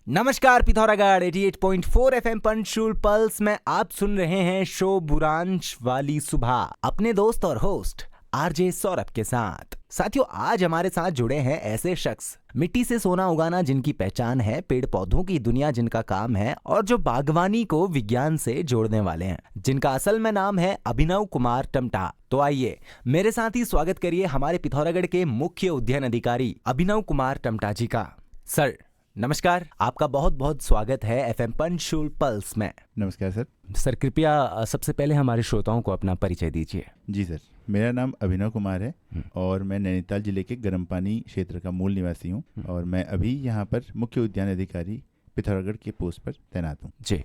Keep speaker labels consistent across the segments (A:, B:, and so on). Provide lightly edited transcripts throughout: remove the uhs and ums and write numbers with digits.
A: नमस्कार Pithoragarh 88.4 FM पंचशूल pulse में आप सुन रहे हैं शो बुरांश वाली सुबह अपने दोस्त और होस्ट आरजे सौरभ के साथ। साथियों, आज हमारे साथ जुड़े हैं ऐसे शख्स मिट्टी से सोना उगाना जिनकी पहचान है, पेड़ पौधों की दुनिया जिनका काम है और जो बागवानी को विज्ञान से जोड़ने वाले हैं, जिनका असल में नाम है अभिनव कुमार टमटा। तो आइए मेरे साथ ही स्वागत करिए हमारे पिथौरागढ़ के मुख्य उद्यान अधिकारी अभिनव कुमार टमटा जी का। सर नमस्कार, आपका बहुत बहुत स्वागत है एफएम पंचशूल पल्स में।
B: नमस्कार सर।
A: सर कृपया सबसे पहले हमारे श्रोताओं को अपना परिचय दीजिए।
B: जी सर, मेरा नाम अभिनव कुमार है और मैं नैनीताल जिले के गरमपानी क्षेत्र का मूल निवासी हूँ और मैं अभी यहाँ पर मुख्य उद्यान अधिकारी पिथौरागढ़ के पोस्ट पर तैनात हूँ।
A: जी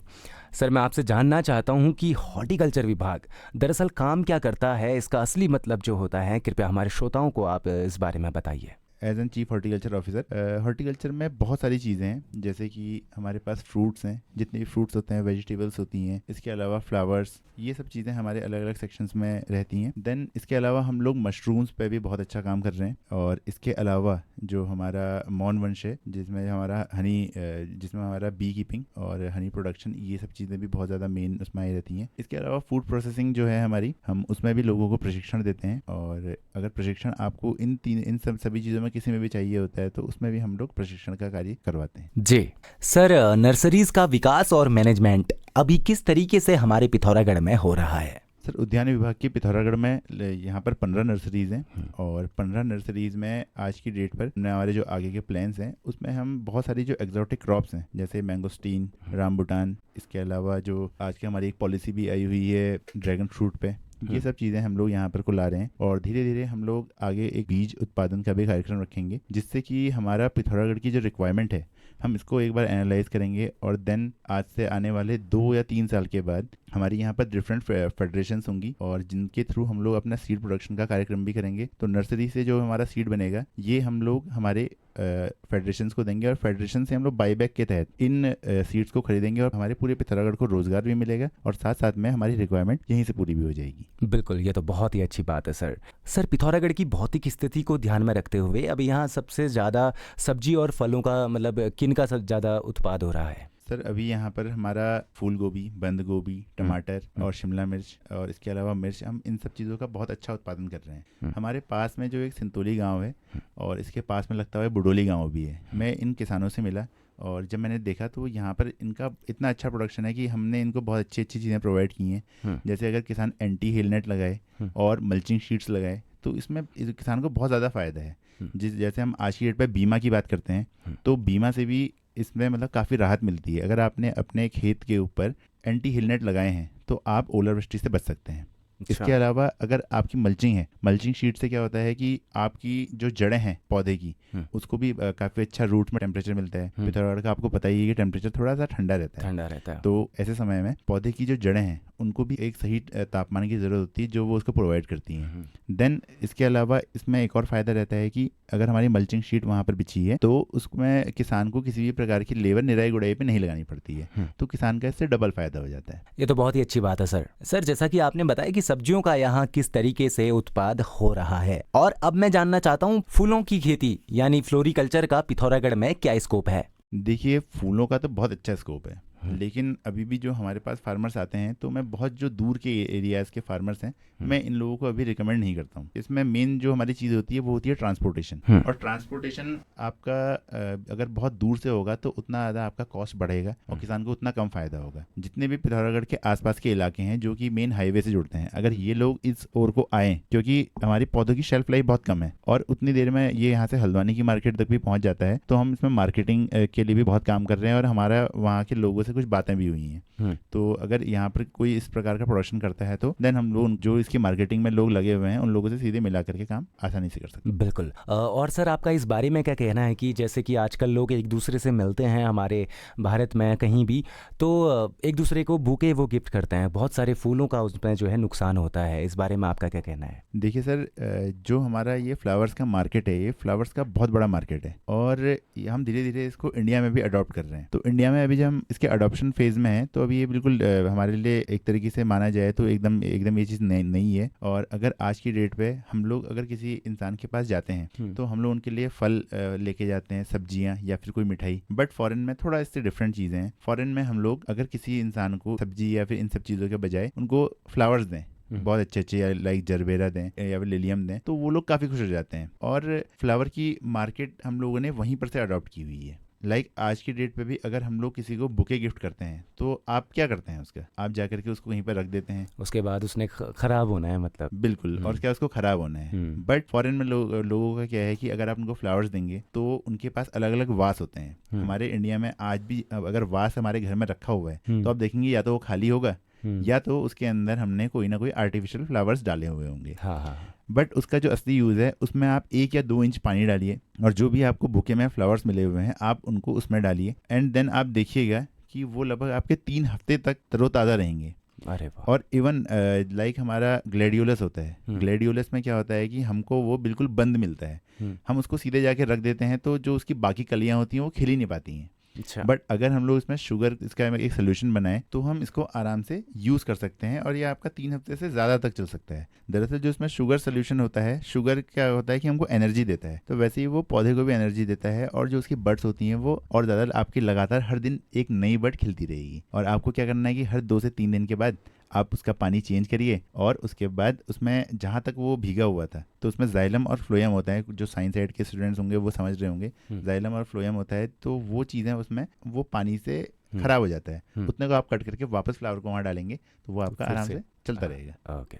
A: सर, मैं आपसे जानना चाहता हूँ कि हॉर्टिकल्चर विभाग दरअसल काम क्या करता है, इसका असली मतलब जो होता है, कृपया हमारे श्रोताओं को आप इस बारे में बताइए।
B: As an chief horticulture officer, horticulture में बहुत सारी चीज़ें हैं, जैसे कि हमारे पास फ्रूट्स हैं, जितने भी फ्रूट्स होते हैं, वेजिटेबल्स होती हैं, इसके अलावा फ्लावर्स, ये सब चीज़ें हमारे अलग अलग सेक्शंस में रहती हैं। देन इसके अलावा हम लोग मशरूम्स पे भी बहुत अच्छा काम कर रहे हैं और इसके अलावा जो हमारा मौन वंश है, जिसमें हमारा बी कीपिंग और हनी प्रोडक्शन, ये सब चीज़ें भी बहुत ज़्यादा मेन उसमें आई रहती हैं। इसके अलावा फूड प्रोसेसिंग जो है हमारी, हम उसमें भी लोगों को प्रशिक्षण देते हैं और अगर प्रशिक्षण आपको इन सभी चीज़ों में किसी में भी चाहिए होता है तो उसमें भी हम लोग प्रशिक्षण का कार्य करवाते हैं।
A: जी सर, नर्सरीज का विकास और मैनेजमेंट अभी किस तरीके से हमारे पिथौरागढ़ में हो रहा है?
B: सर, उद्यान विभाग की पिथौरागढ़ में यहाँ पर 15 नर्सरीज़ हैं और 15 नर्सरीज़ में आज की डेट पर हमारे जो आगे के प्लान्स हैं उसमें हम बहुत सारी जो एग्जॉटिक क्रॉप्स हैं, जैसे मैंगोस्टीन, रामबुटान, इसके अलावा जो आज की हमारी एक पॉलिसी भी आई हुई है ड्रैगन फ्रूट पे, ये सब चीज़ें हम लोग यहाँ पर को ला रहे हैं और धीरे धीरे हम लोग आगे एक बीज उत्पादन का भी कार्यक्रम रखेंगे, जिससे कि हमारा पिथौरागढ़ की जो रिक्वायरमेंट है हम इसको एक बार एनालाइज करेंगे और देन आज से आने वाले 2 या 3 साल के बाद हमारी यहाँ पर डिफरेंट फेडरेशंस होंगी और जिनके थ्रू हम लोग अपना सीड प्रोडक्शन का कार्यक्रम भी करेंगे। तो नर्सरी से जो हमारा सीड बनेगा ये हम लोग हमारे फेडरेशंस को देंगे और फेडरेशन से हम लोग बाईबैक के तहत इन सीड्स को खरीदेंगे और हमारे पूरे पिथौरागढ़ को रोजगार भी मिलेगा और साथ साथ में हमारी रिक्वायरमेंट यहीं से पूरी भी हो जाएगी।
A: बिल्कुल, ये तो बहुत ही अच्छी बात है सर पिथौरागढ़ की भौतिक स्थिति को ध्यान में रखते हुए अभी यहाँ सबसे ज़्यादा सब्जी और फलों का मतलब किन का सबसे ज़्यादा उत्पाद हो रहा है?
B: सर, अभी यहाँ पर हमारा फूल गोभी, बंद गोभी, टमाटर और शिमला मिर्च और इसके अलावा मिर्च, हम इन सब चीज़ों का बहुत अच्छा उत्पादन कर रहे हैं। हमारे पास में जो एक सिंतोली गांव है और इसके पास में लगता हुआ बुडोली गांव भी है। मैं इन किसानों से मिला और जब मैंने देखा तो यहाँ पर इनका इतना अच्छा प्रोडक्शन है कि हमने इनको बहुत अच्छी अच्छी चीज़ें प्रोवाइड की हैं। जैसे अगर किसान एंटी हेल नेट लगाए और मल्चिंग शीट्स लगाए तो इसमें किसान को बहुत ज़्यादा फ़ायदा है। जैसे हम आज की डेट पर बीमा की बात करते हैं तो बीमा से भी इसमें मतलब काफ़ी राहत मिलती है। अगर आपने अपने खेत के ऊपर एंटी हिल नेट लगाए हैं तो आप ओलावृष्टि से बच सकते हैं। इसके अलावा अगर आपकी मल्चिंग है, मल्चिंग शीट से क्या होता है कि आपकी जो जड़ें हैं पौधे की उसको भी काफ़ी अच्छा रूट में टेम्परेचर मिलता है। पिथौरागढ़ का आपको पता ही है कि टेम्परेचर थोड़ा सा ठंडा रहता है। तो ऐसे समय में पौधे की जो जड़ें हैं उनको भी एक सही तापमान की ज़रूरत होती है जो वो उसको प्रोवाइड करती हैं। देन इसके अलावा इसमें एक और फ़ायदा रहता है कि अगर हमारी मल्चिंग शीट वहाँ पर बिछी है तो उसमें किसान को किसी भी प्रकार की लेबर निराई गुड़ाई पे नहीं लगानी पड़ती है, तो किसान का इससे डबल फ़ायदा हो जाता है।
A: ये तो बहुत ही अच्छी बात है सर जैसा कि आपने बताया कि सब्जियों का यहाँ किस तरीके से उत्पाद हो रहा है, और अब मैं जानना चाहता हूँ फूलों की खेती यानी फ्लोरिकल्चर का पिथौरागढ़ में क्या स्कोप है?
B: देखिए, फूलों का तो बहुत अच्छा स्कोप है, लेकिन अभी भी जो हमारे पास फार्मर्स आते हैं तो मैं बहुत जो दूर के एरियाज़ के फार्मर्स हैं मैं इन लोगों को अभी रिकमेंड नहीं करता हूँ। इसमें मेन जो हमारी चीज़ होती है वो होती है ट्रांसपोर्टेशन, और ट्रांसपोर्टेशन आपका अगर बहुत दूर से होगा तो उतना ज़्यादा आपका कॉस्ट बढ़ेगा और किसान को उतना कम फ़ायदा होगा। जितने भी पिथौरागढ़ के आसपास के इलाके हैं जो कि मेन हाईवे से जुड़ते हैं, अगर ये लोग इस ओर को आएँ, क्योंकि हमारी पौधों की शेल्फ लाइफ बहुत कम है और उतनी देर में ये यहाँ से हल्द्वानी की मार्केट तक भी पहुँच जाता है, तो हम इसमें मार्केटिंग के लिए भी बहुत काम कर रहे हैं और हमारा वहाँ के लोगों से कुछ बातें भी हुई हैं। तो अगर यहाँ पर कोई इस प्रकार का प्रोडक्शन करता है तो देन हम लोग जो इसकी मार्केटिंग में लोग लगे हुए हैं उन लोगों से सीधे मिला करके काम आसानी से कर सकते हैं।
A: बिल्कुल। और सर आपका इस बारे में क्या कहना है कि जैसे कि आजकल लोग एक दूसरे से मिलते हैं हमारे भारत में कहीं भी, तो एक दूसरे को बुके वो गिफ्ट करते हैं, बहुत सारे फूलों का उसमें जो है नुकसान होता है, इस बारे में आपका क्या कहना है?
B: देखिए सर, जो हमारा ये फ्लावर्स का मार्केट है, ये फ्लावर्स का बहुत बड़ा मार्केट है और हम धीरे धीरे इसको इंडिया में भी अडॉप्ट कर रहे हैं। तो इंडिया में अभी जब हम इसके अडॉप्शन फेज में है, तो अभी ये बिल्कुल हमारे लिए एक तरीके से माना जाए तो एकदम ये चीज़ नहीं है। और अगर आज की डेट पे हम लोग अगर किसी इंसान के पास जाते हैं तो हम लोग उनके लिए फल लेके जाते हैं, सब्जियां या फिर कोई मिठाई। बट फॉरेन में थोड़ा इससे डिफरेंट चीज़ें हैं। फॉरेन में हम लोग अगर किसी इंसान को सब्जी या फिर इन सब चीज़ों के बजाय उनको फ्लावर्स दें, बहुत अच्छे या लाइक जरबेरा दें या फिर लिलियम दें, तो वो लोग काफ़ी खुश हो जाते हैं। और फ्लावर की मार्केट हम लोगों ने वहीं पर से अडॉप्ट की हुई है। लाइक आज की डेट पे भी अगर हम लोग किसी को बुके गिफ्ट करते हैं तो आप क्या करते हैं उसका, आप जाकर के उसको कहीं पर रख देते हैं,
A: उसके बाद उसने खराब होना है, मतलब
B: बिल्कुल, और क्या उसको खराब होना है। बट फॉरेन में लोगों का क्या है कि अगर आप उनको फ्लावर्स देंगे तो उनके पास अलग अलग वास होते हैं। हमारे इंडिया में आज भी अगर वास हमारे घर में रखा हुआ है तो आप देखेंगे या तो वो खाली होगा या तो उसके अंदर हमने कोई ना कोई आर्टिफिशियल फ्लावर्स डाले हुए होंगे। बट उसका जो असली यूज़ है उसमें आप 1 या 2 इंच पानी डालिए और जो भी आपको बुके में फ्लावर्स मिले हुए हैं आप उनको उसमें डालिए, एंड देन आप देखिएगा कि वो लगभग आपके 3 हफ्ते तक तरोताज़ा रहेंगे।
A: अरे वाह।
B: और इवन लाइक हमारा ग्लेडियोलस होता है, ग्लेडियोलस में क्या होता है कि हमको वो बिल्कुल बंद मिलता है, हम उसको सीधे जाके रख देते हैं तो जो उसकी बाकी कलियां होती हैं वो खिल ही नहीं पाती हैं।
A: अच्छा।
B: बट अगर हम लोग इसमें शुगर इसका एक सोल्यूशन बनाए तो हम इसको आराम से यूज़ कर सकते हैं और ये आपका 3 हफ्ते से ज़्यादा तक चल सकता है। दरअसल जो इसमें शुगर सोल्यूशन होता है, शुगर क्या होता है कि हमको एनर्जी देता है, तो वैसे ही वो पौधे को भी एनर्जी देता है और जो उसकी बड्स होती हैं वो और ज़्यादा आपकी लगातार हर दिन एक नई बड खिलती रहेगी। और आपको क्या करना है कि हर 2 से 3 दिन के बाद आप उसका पानी चेंज करिए और उसके बाद उसमें जहाँ तक वो भीगा हुआ था तो उसमें जाइलम और फ्लोएम होता है, जो साइंस साइड के स्टूडेंट्स होंगे वो समझ रहे होंगे, जाइलम और फ्लोएम होता है, तो वो चीज़ें उसमें वो पानी से खराब हो जाता है, उतने को आप कट करके वापस फ्लावर को वहाँ डालेंगे तो वो आपका आराम से चलता रहेगा।
A: ओके,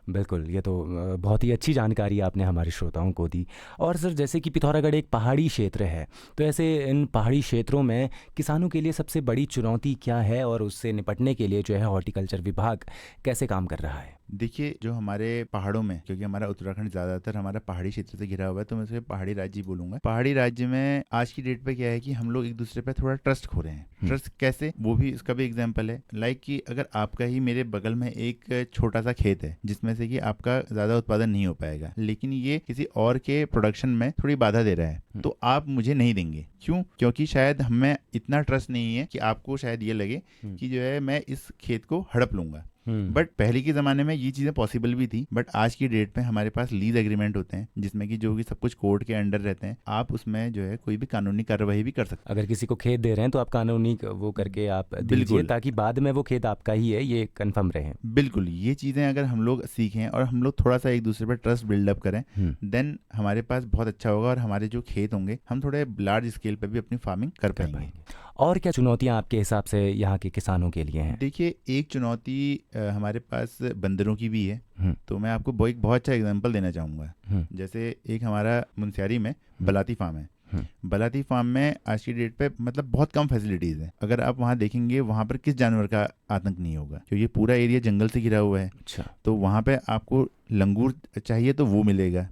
A: बिल्कुल, ये तो बहुत ही अच्छी जानकारी आपने हमारे श्रोताओं को दी। और सर जैसे कि पिथौरागढ़ एक पहाड़ी क्षेत्र है, तो ऐसे इन पहाड़ी क्षेत्रों में किसानों के लिए सबसे बड़ी चुनौती क्या है और उससे निपटने के लिए जो है हॉर्टिकल्चर विभाग कैसे काम कर रहा है?
B: देखिए, जो हमारे पहाड़ों में, क्योंकि हमारा उत्तराखंड ज़्यादातर हमारा पहाड़ी क्षेत्र से घिरा हुआ है तो मैं उसे पहाड़ी राज्य बोलूँगा। पहाड़ी राज्य में आज की डेट पे क्या है कि हम लोग एक दूसरे पे थोड़ा ट्रस्ट खो रहे हैं। ट्रस्ट कैसे, वो भी इसका भी एग्जांपल है। लाइक कि अगर आपका ही मेरे बगल में एक छोटा सा खेत है जिसमें से कि आपका ज़्यादा उत्पादन नहीं हो पाएगा, लेकिन ये किसी और के प्रोडक्शन में थोड़ी बाधा दे रहा है, तो आप मुझे नहीं देंगे। क्यों? क्योंकि शायद हमें इतना ट्रस्ट नहीं है कि आपको शायद ये लगे कि जो है मैं इस खेत को हड़प लूंगा। बट पहले के ज़माने में ये चीज़ें पॉसिबल भी थी, बट आज की डेट पे हमारे पास लीज एग्रीमेंट होते हैं जिसमें कि जो कि सब कुछ कोर्ट के अंडर रहते हैं। आप उसमें जो है कोई भी कानूनी कार्रवाई भी कर सकते हैं।
A: अगर किसी को खेत दे रहे हैं तो आप कानूनी वो करके आप दीजिए ताकि बाद में वो खेत आपका ही है ये कंफर्म रहे।
B: बिल्कुल, ये चीज़ें अगर हम लोग सीखें और हम लोग थोड़ा सा एक दूसरे पर ट्रस्ट बिल्डअप करें देन हमारे पास बहुत अच्छा होगा और हमारे जो खेत होंगे हम थोड़े लार्ज स्केल पर भी अपनी फार्मिंग कर पाएंगे।
A: और क्या चुनौतियां आपके हिसाब से यहाँ के किसानों के लिए हैं?
B: देखिए, एक चुनौती हमारे पास बंदरों की भी है। तो मैं आपको एक बहुत अच्छा एग्जांपल देना चाहूँगा। जैसे एक हमारा मुनस्यारी में बलाती फार्म है। बलाती फार्म में आज की डेट पे मतलब बहुत कम फैसिलिटीज़ हैं। अगर आप वहाँ देखेंगे वहाँ पर किस जानवर का आतंक नहीं होगा, क्योंकि पूरा एरिया जंगल से घिरा हुआ है।
A: अच्छा।
B: तो वहाँ पे आपको लंगूर चाहिए तो वो मिलेगा,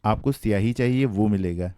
B: आपको स्याही चाहिए वो मिलेगा,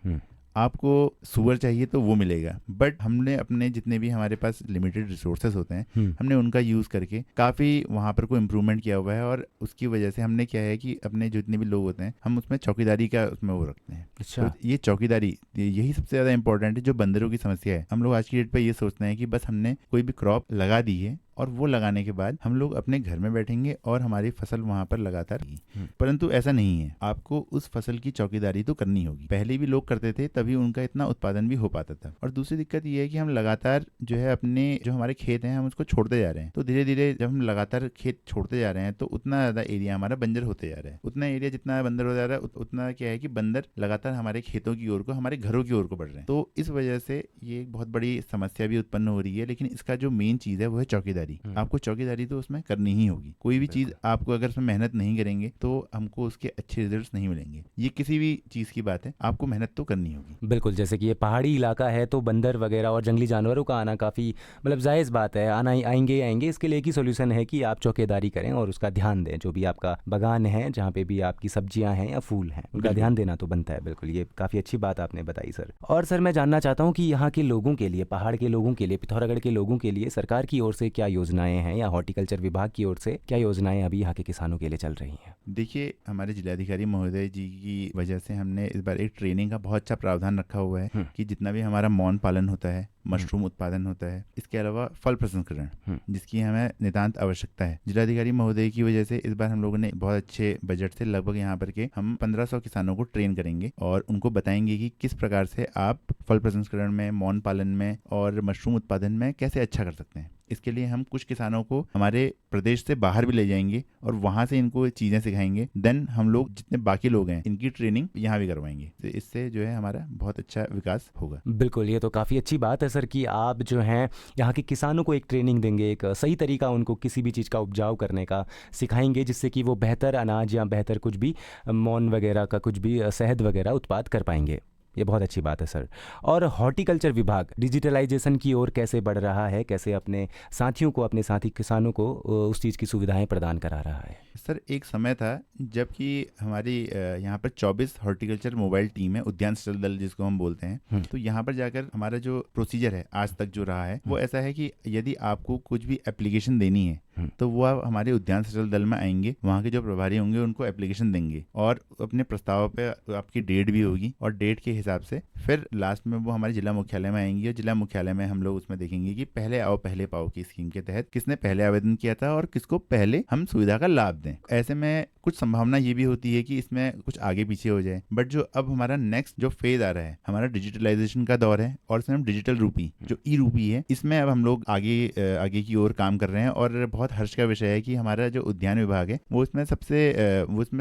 B: आपको सुअर चाहिए तो वो मिलेगा। बट हमने अपने जितने भी हमारे पास लिमिटेड रिसोर्सेज होते हैं हमने उनका यूज़ करके काफ़ी वहाँ पर कोई इम्प्रूवमेंट किया हुआ है और उसकी वजह से हमने क्या है कि अपने जितने भी लोग होते हैं हम उसमें चौकीदारी का उसमें वो रखते हैं।
A: अच्छा।
B: तो ये चौकीदारी यही सबसे ज़्यादा इंपॉर्टेंट है। जो बंदरों की समस्या है, हम लोग आज की डेट पर ये सोचते हैं कि बस हमने कोई भी क्रॉप लगा दी है और वो लगाने के बाद हम लोग अपने घर में बैठेंगे और हमारी फसल वहाँ पर लगातार रहेगी, परंतु ऐसा नहीं है। आपको उस फसल की चौकीदारी तो करनी होगी। पहले भी लोग करते थे तभी उनका इतना उत्पादन भी हो पाता था। और दूसरी दिक्कत ये है कि हम लगातार जो है अपने जो हमारे खेत हैं हम उसको छोड़ते जा रहे हैं। तो धीरे धीरे जब हम लगातार खेत छोड़ते जा रहे हैं तो उतना ज़्यादा एरिया हमारा बंजर होते जा रहा है। उतना एरिया जितना बंजर हो जा रहा है उतना क्या है कि बंदर लगातार हमारे खेतों की ओर को, हमारे घरों की ओर को बढ़ रहे हैं। तो इस वजह से ये एक बहुत बड़ी समस्या भी उत्पन्न हो रही है। लेकिन इसका जो मेन चीज़ है वो है चौकीदारी। आपको चौकीदारी तो उसमें करनी ही होगी। कोई भी चीज़ आपको अगर उसमें मेहनत नहीं करेंगे तो हमको उसके अच्छे रिजल्ट्स नहीं मिलेंगे। ये किसी भी चीज़ की बात है, आपको मेहनत तो करनी होगी।
A: बिल्कुल, जैसे कि ये पहाड़ी इलाका है तो बंदर वगैरह और जंगली जानवरों का आना काफ़ी मतलब जायज़ बात है, आएंगे। इसके लिए एक ही सोल्यूशन है कि आप चौकीदारी करें और उसका ध्यान दें। जो भी आपका बागान है, जहाँ पे भी आपकी सब्जियां हैं या फूल हैं, उनका ध्यान देना तो बनता है। बिल्कुल, ये काफ़ी अच्छी बात आपने बताई सर। और सर मैं जानना चाहता हूँ कि यहाँ के लोगों के लिए, पहाड़ के लोगों के लिए, पिथौरागढ़ के लोगों के लिए सरकार की ओर से क्या योजनाएं हैं, या हॉर्टिकल्चर विभाग की ओर से क्या योजनाएं अभी यहाँ के किसानों के लिए चल रही हैं?
B: देखिए, हमारे जिलाधिकारी महोदय जी की वजह से हमने इस बार एक ट्रेनिंग का बहुत अच्छा प्रावधान रखा हुआ है कि जितना भी हमारा मौन पालन होता है, मशरूम उत्पादन होता है, इसके अलावा फल प्रसंस्करण जिसकी हमें नितांत आवश्यकता है, जिलाधिकारी महोदय की वजह से इस बार हम लोगों ने बहुत अच्छे बजट से लगभग यहाँ पर के हम 1500 किसानों को ट्रेन करेंगे और उनको बताएंगे कि किस प्रकार से आप फल प्रसंस्करण में, मौन पालन में और मशरूम उत्पादन में कैसे अच्छा कर सकते हैं। इसके लिए हम कुछ किसानों को हमारे प्रदेश से बाहर भी ले जाएंगे और वहां से इनको चीजें सिखाएंगे। देन हम लोग जितने बाकी लोग हैं इनकी ट्रेनिंग यहाँ भी करवाएंगे। तो इससे जो है हमारा बहुत अच्छा विकास होगा।
A: बिल्कुल, ये तो काफ़ी अच्छी बात है सर कि आप जो हैं यहाँ के किसानों को एक ट्रेनिंग देंगे, एक सही तरीका उनको किसी भी चीज़ का उपजाऊ करने का सिखाएंगे, जिससे कि वो बेहतर अनाज या बेहतर कुछ भी मौन वगैरह का कुछ भी शहद वगैरह उत्पाद कर पाएंगे। ये बहुत अच्छी बात है सर। और हॉर्टिकल्चर विभाग डिजिटलाइजेशन की ओर कैसे बढ़ रहा है, कैसे अपने साथियों को, अपने साथी किसानों को उस चीज़ की सुविधाएं प्रदान करा रहा है?
B: सर, एक समय था जबकि हमारी यहाँ पर 24 हॉर्टिकल्चर मोबाइल टीम है, उद्यान संचालन दल जिसको हम बोलते हैं। तो यहाँ पर जाकर हमारा जो प्रोसीजर है आज तक जो रहा है वो ऐसा है कि यदि आपको कुछ भी एप्लीकेशन देनी है तो वो आप हमारे उद्यान संचालन दल में आएंगे, वहाँ के जो प्रभारी होंगे उनको एप्लीकेशन देंगे और अपने प्रस्ताव पे आपकी डेट भी होगी और डेट के हिसाब से फिर लास्ट में वो हमारे जिला मुख्यालय में आएंगी और जिला मुख्यालय में हम लोग उसमें देखेंगे कि पहले आओ पहले पाओ की स्कीम के तहत किसने पहले आवेदन किया था और किसको पहले हम सुविधा का लाभ दें। ऐसे में कुछ संभावना ये भी होती है कि इसमें कुछ आगे पीछे हो जाए, बट जो अब हमारा नेक्स्ट जो फेज आ रहा है हमारा डिजिटलाइजेशन का दौर है और इसमें हम डिजिटल रूपी जो ई रूपी है इसमें अब हम लोग आगे की ओर काम कर रहे हैं। और बहुत हर्ष का विषय है कि हमारा जो उद्यान विभाग है वो इसमें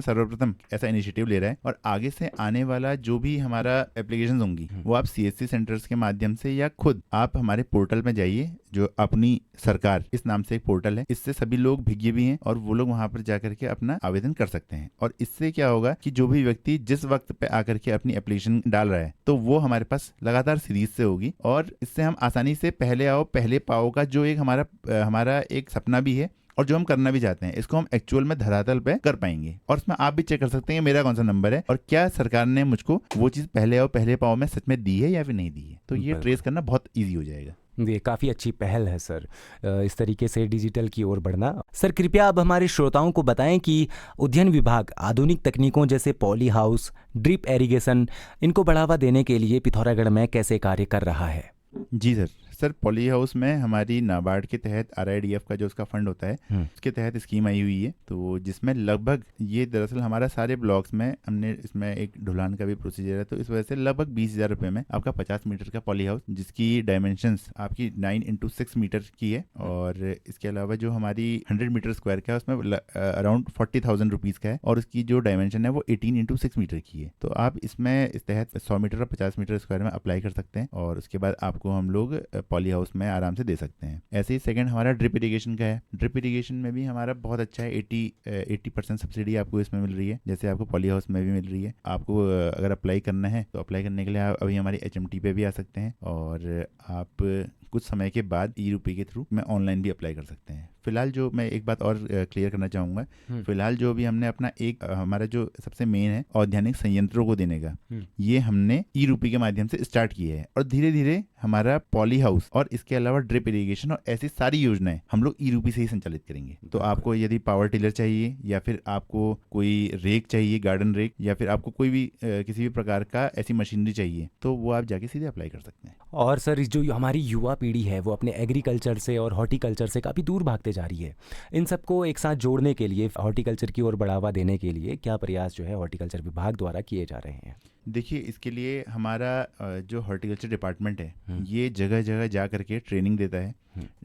B: सर्वप्रथम ऐसा इनिशिएटिव ले रहा है और आगे से आने वाला जो भी हमारा एप्लीकेशन होंगी वो आप CSC सेंटर्स के माध्यम से या खुद आप हमारे पोर्टल में जाइए, जो अपनी सरकार इस नाम से एक पोर्टल है, इससे सभी लोग भिज्ञ भी हैं और वो लोग वहां पर जाकर के अपना आवेदन कर सकते हैं। और इससे क्या होगा कि जो भी व्यक्ति जिस वक्त पे आकर के अपनी एप्लीकेशन डाल रहा है तो वो हमारे पास लगातार सीरीज से होगी और इससे हम आसानी से पहले आओ पहले पाओ का जो एक हमारा एक सपना भी है और जो हम करना भी चाहते हैं इसको हम एक्चुअल में धरातल पे कर पाएंगे। और इसमें आप भी चेक कर सकते हैं मेरा कौन सा नंबर है और क्या सरकार ने मुझको वो चीज पहले आओ पहले पाओ में सच में दी है या फिर नहीं दी है। तो ये ट्रेस करना बहुत ईजी हो जाएगा।
A: ये काफ़ी अच्छी पहल है सर, इस तरीके से डिजिटल की ओर बढ़ना। सर, कृपया अब हमारे श्रोताओं को बताएं कि उद्यान विभाग आधुनिक तकनीकों जैसे पॉली हाउस, ड्रिप एरीगेशन, इनको बढ़ावा देने के लिए पिथौरागढ़ में कैसे कार्य कर रहा है?
B: जी सर, पॉली हाउस में हमारी नाबार्ड के तहत RIDF का जो उसका फंड होता है उसके तहत स्कीम आई हुई है। तो जिसमें लगभग ये दरअसल हमारा सारे ब्लॉक्स में हमने इसमें एक ढुलान का भी प्रोसीजर है, तो इस वजह से लगभग 20,000 रुपये में आपका 50 मीटर का पॉली हाउस जिसकी डायमेंशंस आपकी 9x6 मीटर की है और इसके अलावा जो हमारी 100 मीटर स्क्वायर का है उसमें अराउंड 40,000 रुपीज़ का है और उसकी जो डायमेंशन है वो 18x6 मीटर की है। तो आप इसमें इस तहत 100 मीटर और 50 मीटर स्क्वायर में अप्लाई कर सकते हैं और उसके बाद आपको हम लोग पॉली हाउस में आराम से दे सकते हैं। ऐसे ही सेकंड हमारा ड्रिप इरिगेशन का है। ड्रिप इरिगेशन में भी हमारा बहुत अच्छा है, 80% सब्सिडी आपको इसमें मिल रही है, जैसे आपको पॉली हाउस में भी मिल रही है। आपको अगर अप्लाई करना है तो अप्लाई करने के लिए आप अभी हमारी HMT पे भी आ सकते हैं और आप कुछ समय के बाद ई-रूपी के थ्रू में ऑनलाइन भी अप्लाई कर सकते हैं। फिलहाल जो मैं एक बात और क्लियर करना चाहूँगा, फिलहाल जो भी हमने अपना एक हमारा जो सबसे मेन है औद्यानिक संयंत्रों को देने का, ये हमने ई-रूपी के माध्यम से स्टार्ट किया है और धीरे धीरे हमारा पॉली हाउस और इसके अलावा ड्रिप इरिगेशन और ऐसी सारी योजनाएं हम लोग ई-रूपी से ही संचालित करेंगे। तो आपको यदि पावर टिलर चाहिए या फिर आपको कोई रेक चाहिए, गार्डन रेक, या फिर आपको कोई भी किसी भी प्रकार का ऐसी मशीनरी चाहिए तो वो आप जाके सीधे अप्लाई कर सकते हैं।
A: और सर, जो हमारी युवा पीढ़ी है वो अपने एग्रीकल्चर से और हॉर्टिकल्चर से काफ़ी दूर भागते जा रही है, इन सबको एक साथ जोड़ने के लिए, हॉर्टिकल्चर की ओर बढ़ावा देने के लिए क्या प्रयास जो है हॉर्टिकल्चर विभाग द्वारा किए जा रहे हैं?
B: देखिए, इसके लिए हमारा जो हॉर्टिकल्चर डिपार्टमेंट है ये जगह जगह जा करके ट्रेनिंग देता है।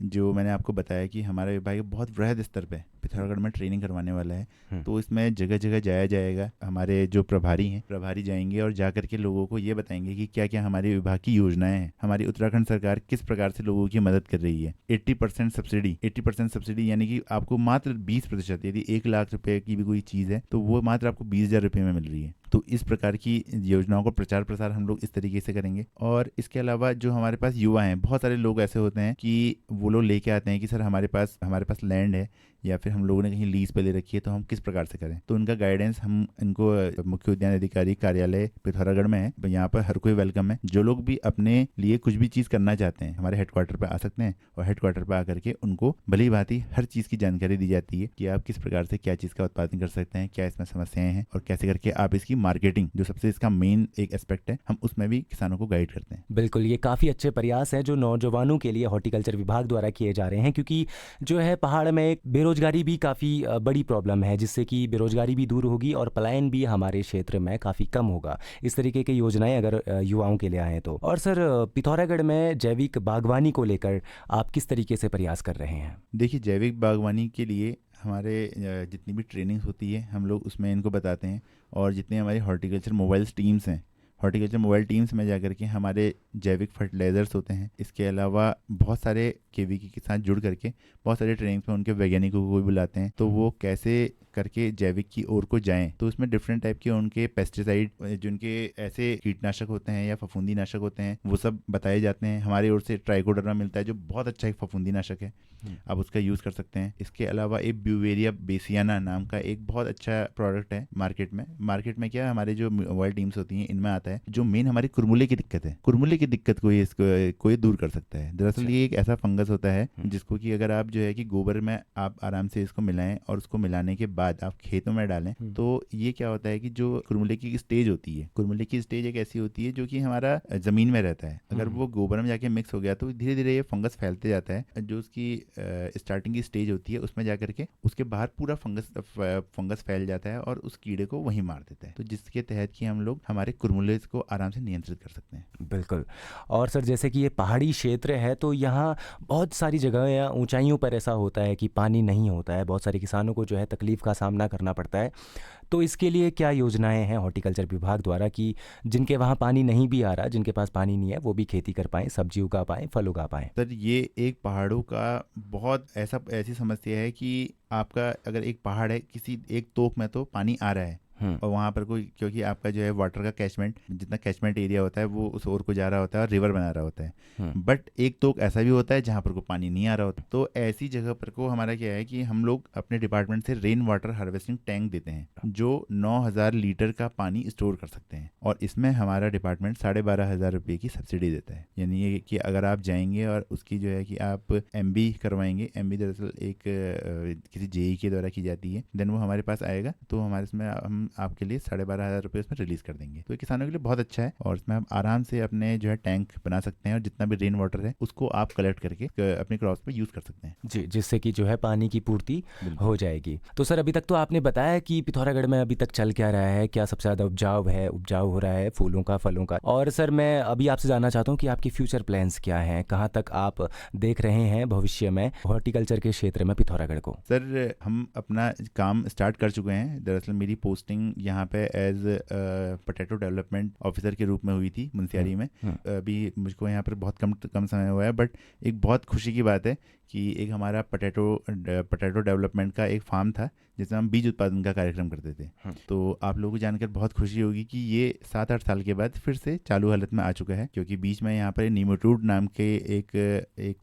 B: जो मैंने आपको बताया कि हमारा विभाग बहुत वृहद स्तर पे पिथौरागढ़ में ट्रेनिंग करवाने वाला है, तो इसमें जगह जगह जाया जाएगा। हमारे जो प्रभारी जाएंगे और जा करके लोगों को ये बताएंगे कि क्या क्या हमारे विभाग की योजनाएं हैं, हमारी उत्तराखंड सरकार किस प्रकार से लोगों की मदद कर रही है। 80% सब्सिडी यानी कि आपको मात्र 20%, यदि 1 लाख रुपए की भी कोई चीज़ है तो वो मात्र आपको 20,000 रुपये में मिल रही है। तो इस प्रकार की योजनाओं को प्रचार प्रसार हम लोग इस तरीके से करेंगे। और इसके अलावा जो हमारे पास युवा हैं, बहुत सारे लोग ऐसे होते हैं कि वो लोग लेके आते हैं कि सर हमारे पास लैंड है या फिर हम लोगों ने कहीं लीज पे ले रखी है, तो हम किस प्रकार से करें। तो उनका गाइडेंस हम इनको मुख्य उद्यान अधिकारी कार्यालय पिथौरागढ़ में है, यहाँ पर हर कोई वेलकम है। जो लोग भी अपने लिए कुछ भी चीज़ करना चाहते हैं हमारे हेडक्वार्टर पर आ सकते हैं, और हेडक्वार्टर पर आकर के उनको भली भांति हर चीज़ की जानकारी दी जाती है कि आप किस प्रकार से क्या चीज़ का उत्पादन कर सकते हैं, क्या इसमें समस्याएं हैं, और कैसे करके आप इसकी मार्केटिंग, जो सबसे इसका मेन एक एस्पेक्ट है, हम उसमें भी किसानों को गाइड करते हैं।
A: बिल्कुल, ये काफ़ी अच्छे प्रयास हैं जो नौजवानों के लिए हॉर्टिकल्चर विभाग द्वारा किए जा रहे हैं, क्योंकि जो है पहाड़ में एक बेरोजगारी भी काफ़ी बड़ी प्रॉब्लम है, जिससे कि बेरोजगारी भी दूर होगी और पलायन भी हमारे क्षेत्र में काफ़ी कम होगा इस तरीके की योजनाएं अगर युवाओं के लिए आएँ तो। और सर, पिथौरागढ़ में जैविक बागवानी को लेकर आप किस तरीके से प्रयास कर रहे हैं?
B: देखिए, जैविक बागवानी के लिए हमारे जितनी भी ट्रेनिंग्स होती है हम लोग उसमें इनको बताते हैं, और जितने हमारी हॉर्टिकल्चर मोबाइल टीम्स हैं, हॉर्टिकल्चर मोबाइल टीम्स में जाकर के हमारे जैविक फर्टिलाइजर्स होते हैं। इसके अलावा बहुत सारे केवीके के साथ जुड़ करके बहुत सारे ट्रेनिंग्स में उनके वैज्ञानिकों को भी बुलाते हैं, तो वो कैसे करके जैविक की ओर को जाएं। तो उसमें डिफरेंट टाइप के उनके पेस्टिसाइड, जिनके ऐसे कीटनाशक होते हैं या फफूंदी नाशक होते हैं, वो सब बताए जाते हैं। हमारी ओर से ट्राइकोडर्मा मिलता है जो बहुत अच्छा एक फफूंदी नाशक है, आप उसका यूज़ कर सकते हैं। इसके अलावा एक ब्यूवेरिया बेसियाना नाम का एक बहुत अच्छा प्रोडक्ट है मार्केट में क्या हमारे जो मोबाइल टीम्स होती हैं इनमें आता है, जो मेन हमारी कुरमुले की दिक्कत है, कुरमुले की दिक्कत को इसको ये दूर कर सकता है। दरअसल ये एक ऐसा फंगस होता है जिसको कि अगर आप जो है कि गोबर में आप आराम से इसको मिलाएं और उसको मिलाने के बाद आप खेतों में डालें, तो ये क्या होता है कि जो कुरमुले की स्टेज होती है, कुरमुले की स्टेज एक ऐसी होती है जो कि हमारा जमीन में रहता है, अगर वो गोबर में जाके मिक्स हो गया तो धीरे धीरे ये फंगस फैलते जाता है। जो उसकी स्टार्टिंग की स्टेज होती है उसमें जाकर के उसके बाहर पूरा फंगस फैल जाता है और उस कीड़े को वहीं मार देता है, तो जिसके तहत कि हम लोग हमारे कुरमुले को आराम से नियंत्रित कर सकते हैं।
A: बिल्कुल। और सर, जैसे कि ये पहाड़ी क्षेत्र है तो यहाँ बहुत सारी जगह या ऊंचाइयों पर ऐसा होता है कि पानी नहीं होता है, बहुत सारे किसानों को जो है तकलीफ़ का सामना करना पड़ता है। तो इसके लिए क्या योजनाएं हैं हॉर्टिकल्चर विभाग द्वारा कि जिनके वहाँ पानी नहीं भी आ रहा, जिनके पास पानी नहीं है, वो भी खेती कर पाएँ, सब्जी उगा पाएँ, फल उगा पाएँ?
B: सर, ये एक पहाड़ों का बहुत ऐसी समस्या है कि आपका अगर एक पहाड़ है, किसी एक तोक में तो पानी आ रहा है और वहाँ पर कोई, क्योंकि आपका जो है वाटर का कैचमेंट, जितना कैचमेंट एरिया होता है वो उस ओर को जा रहा होता है और रिवर बना रहा होता है, बट एक तो ऐसा भी होता है जहाँ पर को पानी नहीं आ रहा होता। तो ऐसी जगह पर को हमारा क्या है कि हम लोग अपने डिपार्टमेंट से रेन वाटर हार्वेस्टिंग टैंक देते हैं जो 9,000 लीटर का पानी स्टोर कर सकते हैं, और इसमें हमारा डिपार्टमेंट 12,500 रुपये की सब्सिडी देता है। यानी ये कि अगर आप जाएंगे और उसकी जो है कि आप MB करवाएंगे, MB दरअसल एक किसी JE के द्वारा की जाती है, देन वो हमारे पास आएगा तो हमारे इसमें हम आपके लिए 12,500 रुपये उसमें रिलीज कर देंगे। तो किसानों के लिए बहुत अच्छा है, और इसमें आप आराम से अपने जो है टैंक बना सकते हैं और जितना भी रेन वाटर है उसको आप कलेक्ट करके अपने क्रॉप्स पे यूज कर सकते हैं
A: जी, जिससे कि जो है पानी की पूर्ति हो जाएगी। तो सर, अभी तक तो आपने बताया कि पिथौरागढ़ में अभी तक चल क्या रहा है, क्या सबसे ज़्यादा उपजाऊ हो रहा है फूलों का, फलों का। और सर, मैं अभी आपसे जानना चाहता हूँ कि आपके फ्यूचर प्लान्स क्या हैं, कहाँ तक आप देख रहे हैं भविष्य में हॉर्टिकल्चर के क्षेत्र में पिथौरागढ़ को?
B: सर, हम अपना काम स्टार्ट कर चुके हैं। दरअसल मेरी पोस्टिंग यहाँ पे एज पोटैटो डेवलपमेंट ऑफिसर के रूप में हुई थी मुंसियारी में। अभी मुझको यहाँ पर बहुत कम समय हुआ है, बट एक बहुत खुशी की बात है कि एक हमारा पोटैटो डेवलपमेंट का एक फार्म था जिसमें हम बीज उत्पादन का कार्यक्रम करते थे। तो आप लोगों को जानकर बहुत खुशी होगी कि ये 7-8 साल के बाद फिर से चालू हालत में आ चुका है, क्योंकि बीच में यहाँ पर नीमोटोड नाम के एक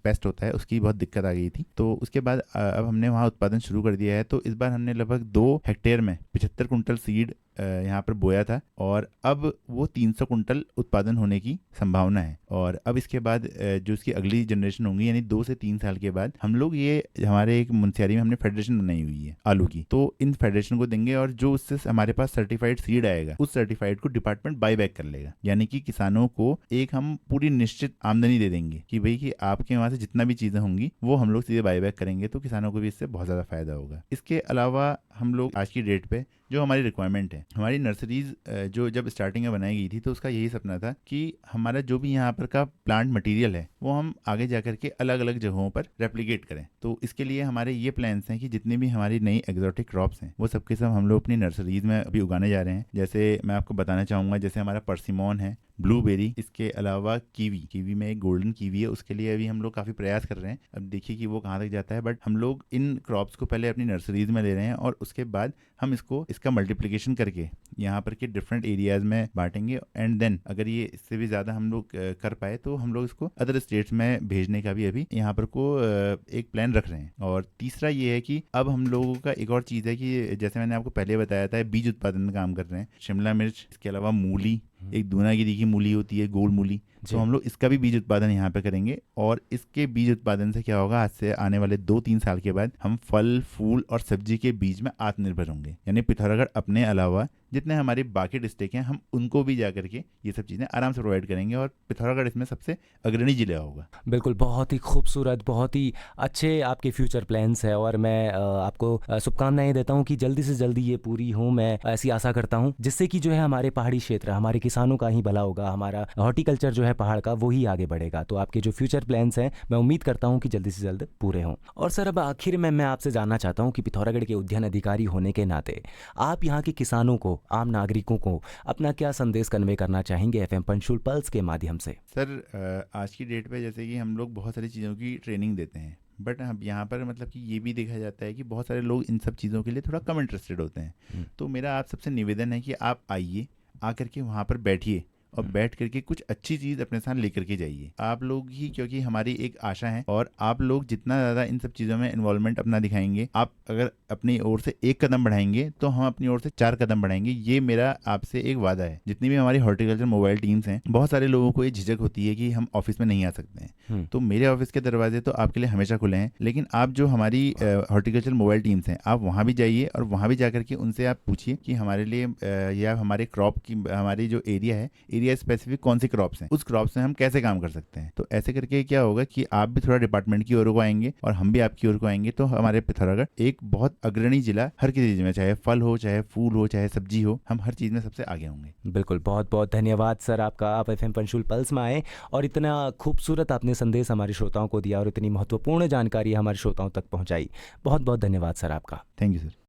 B: पेस्ट होता है, उसकी बहुत दिक्कत आ गई थी। तो उसके बाद अब हमने वहाँ उत्पादन शुरू कर दिया है। तो इस बार हमने लगभग 2 हेक्टेयर में 75 कुंटल सीड यहाँ पर बोया था, और अब वो 300 कुंटल उत्पादन होने की संभावना है। और अब इसके बाद जो इसकी अगली जनरेशन होंगी, यानी 2 से 3 साल के बाद हम लोग ये हमारे एक मुंसियारी में हमने फेडरेशन बनाई हुई है आलू की, तो इन फेडरेशन को देंगे और जो उससे हमारे पास सर्टिफाइड सीड आएगा उस सर्टिफाइड को डिपार्टमेंट बाई बैक कर लेगा। यानी कि किसानों को एक हम पूरी निश्चित आमदनी दे देंगे कि भाई कि आपके वहाँ से जितना भी चीज़ें होंगी वो हम लोग सीधे बाई बैक करेंगे, तो किसानों को भी इससे बहुत ज़्यादा फायदा होगा। इसके अलावा हम लोग आज की डेट पे जो हमारी रिक्वायरमेंट है, हमारी नर्सरीज जो जब स्टार्टिंग में बनाई गई थी तो उसका यही सपना था कि हमारा जो भी यहाँ पर का प्लांट मटेरियल है वो हम आगे जाकर के अलग अलग जगहों पर रेप्लिकेट करें। तो इसके लिए हमारे ये प्लान्स हैं कि जितनी भी हमारी नई एक्जोटिक क्रॉप्स हैं वो सबके सब हम लोग अपनी नर्सरीज में अभी उगाने जा रहे हैं। जैसे मैं आपको बताना चाहूँगा, जैसे हमारा परसिमोन है, ब्लूबेरी, इसके अलावा कीवी में एक गोल्डन कीवी है, उसके लिए अभी हम लोग काफ़ी प्रयास कर रहे हैं। अब देखिए कि वो कहाँ तक जाता है, बट हम लोग इन क्रॉप्स को पहले अपनी नर्सरीज में ले रहे हैं और उसके बाद हम इसका मल्टीप्लिकेशन करके यहाँ पर के डिफरेंट एरियाज में बांटेंगे। एंड देन अगर ये इससे भी ज़्यादा हम लोग कर पाए तो हम लोग इसको अदर स्टेट्स में भेजने का भी अभी यहाँ पर को एक प्लान रख रहे हैं। और तीसरा ये है कि अब हम लोगों का एक और चीज़ है कि जैसे मैंने आपको पहले बताया था, बीज उत्पादन में काम कर रहे हैं। शिमला मिर्च, इसके अलावा मूली, एक दूनागिरी की मूली होती है, गोल मूली, तो हम लोग इसका भी बीज उत्पादन यहाँ पे करेंगे। और इसके बीज उत्पादन से क्या होगा, आज से आने वाले 2-3 साल के बाद हम फल, फूल और सब्जी के बीज में आत्मनिर्भर होंगे। यानी पिथौरागढ़ अपने अलावा जितने हमारे बाकी डिस्ट्रिक्ट हैं, हम उनको भी जा करके ये सब चीज़ें आराम से प्रोवाइड करेंगे और पिथौरागढ़ इसमें सबसे अग्रणी जिला होगा।
A: बिल्कुल, बहुत ही खूबसूरत, बहुत ही अच्छे आपके फ्यूचर प्लान्स है और मैं आपको शुभकामनाएं देता हूं कि जल्दी से जल्दी ये पूरी हो। मैं ऐसी आशा करता हूं जिससे कि जो है हमारे पहाड़ी क्षेत्र, हमारे किसानों का ही भला होगा, हमारा हॉर्टिकल्चर जो है पहाड़ का वो ही आगे बढ़ेगा। तो आपके जो फ्यूचर प्लान्स हैं मैं उम्मीद करता हूँ कि जल्दी से जल्द पूरे हों। और सर, अब आखिर में मैं आपसे जानना चाहता हूँ कि पिथौरागढ़ के उद्यान अधिकारी होने के नाते आप यहाँ के किसानों को, आम नागरिकों को अपना क्या संदेश कन्वे करना चाहेंगे एफएम पंचकुला पल्स के माध्यम से?
B: सर, आज की डेट पे जैसे कि हम लोग बहुत सारी चीज़ों की ट्रेनिंग देते हैं, बट अब यहाँ पर मतलब कि ये भी देखा जाता है कि बहुत सारे लोग इन सब चीज़ों के लिए थोड़ा कम इंटरेस्टेड होते हैं। तो मेरा आप सबसे निवेदन है कि आप आइए, आकर के वहाँ पर बैठिए और बैठ करके कुछ अच्छी चीज़ अपने साथ लेकर के जाइए। आप लोग ही, क्योंकि हमारी एक आशा है, और आप लोग जितना ज़्यादा इन सब चीज़ों में इन्वॉल्वमेंट अपना दिखाएंगे, आप अगर अपनी ओर से 1 कदम बढ़ाएंगे तो हम अपनी ओर से 4 कदम बढ़ाएंगे। ये मेरा आपसे एक वादा है। जितनी भी हमारी हॉर्टिकल्चर मोबाइल टीम्स हैं, बहुत सारे लोगों को ये झिझक होती है कि हम ऑफिस में नहीं आ सकते हैं, तो मेरे ऑफिस के दरवाजे तो आपके लिए हमेशा खुले हैं। लेकिन आप जो हमारी हॉर्टिकल्चर मोबाइल टीम्स हैं, आप वहाँ भी जाइए और वहाँ भी जाकर के उनसे आप पूछिए कि हमारे लिए या हमारे क्रॉप की, हमारी जो एरिया है, एरिया स्पेसिफिक कौन सी क्रॉप्स हैं, उस क्रॉप्स में हम कैसे काम कर सकते हैं। तो ऐसे करके क्या होगा कि आप भी थोड़ा डिपार्टमेंट की ओर को आएंगे और हम भी आपकी ओर को आएंगे, तो हमारे पिथौरागढ़ एक बहुत अग्रणी जिला हर किसी चीज में, चाहे फल हो, चाहे फूल हो, चाहे सब्जी हो, हम हर चीज में सबसे आगे होंगे।
A: बिल्कुल, बहुत बहुत धन्यवाद सर आपका। आप एफएम पंचकुला पल्स में आए और इतना खूबसूरत आपने संदेश हमारे श्रोताओं को दिया और इतनी महत्वपूर्ण जानकारी हमारे श्रोताओं तक पहुंचाई। बहुत बहुत धन्यवाद सर आपका।
B: Thank you sir.